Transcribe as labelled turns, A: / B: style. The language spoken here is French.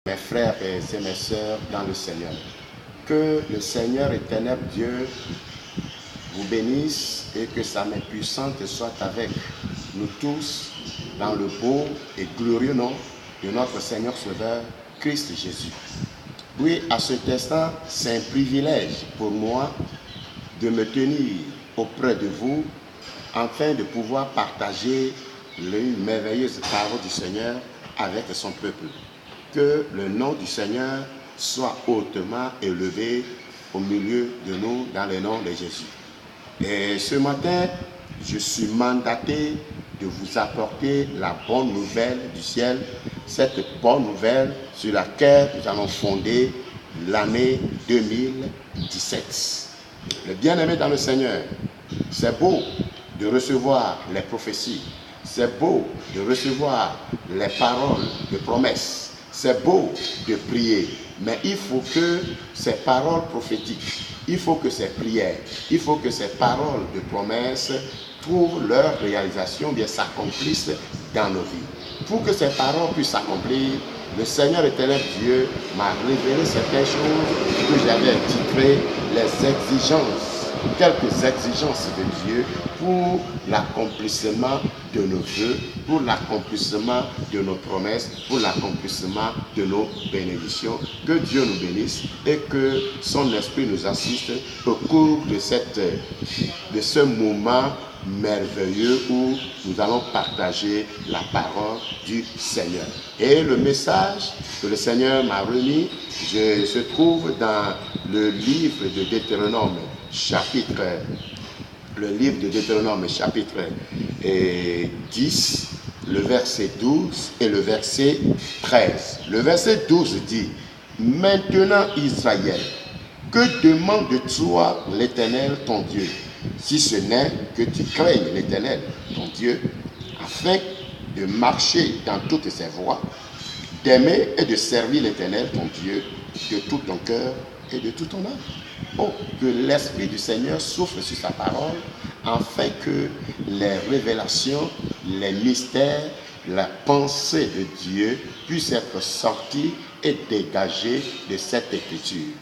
A: Mes frères et mes sœurs dans le Seigneur, que le Seigneur éternel Dieu vous bénisse et que sa main puissante soit avec nous tous dans le beau et glorieux nom de notre Seigneur Sauveur Christ Jésus. Oui, à cet instant, c'est un privilège pour moi de me tenir auprès de vous afin de pouvoir partager une merveilleuse parole du Seigneur avec son peuple. Que le nom du Seigneur soit hautement élevé au milieu de nous dans le nom de Jésus. Et ce matin, je suis mandaté de vous apporter la bonne nouvelle du ciel, cette bonne nouvelle sur laquelle nous allons fonder l'année 2017. Les bien-aimés dans le Seigneur, c'est beau de recevoir les prophéties, c'est beau de recevoir les paroles de promesses, c'est beau de prier, mais il faut que ces paroles prophétiques, il faut que ces prières, il faut que ces paroles de promesses trouvent leur réalisation, bien s'accomplissent dans nos vies. Pour que ces paroles puissent s'accomplir, le Seigneur éternel Dieu m'a révélé certaines choses que j'avais titrées les exigences, quelques exigences de Dieu pour l'accomplissement de nos vœux, pour l'accomplissement de nos promesses, pour l'accomplissement de nos bénédictions. Que Dieu nous bénisse et que son esprit nous assiste au cours de ce moment merveilleux où nous allons partager la parole du Seigneur. Et le message que le Seigneur m'a remis se trouve dans le livre de Deutéronome, chapitre 10, le verset 12 et le verset 13. Le verset 12 dit: Maintenant Israël, que demande de toi l'Éternel ton Dieu, si ce n'est que tu craignes l'Éternel ton Dieu, afin de marcher dans toutes ses voies, d'aimer et de servir l'Éternel ton Dieu de tout ton cœur et de toute ton âme. Oh, que l'Esprit du Seigneur souffle sur sa parole, afin que les révélations, les mystères, la pensée de Dieu puissent être sortis et dégagés de cette écriture.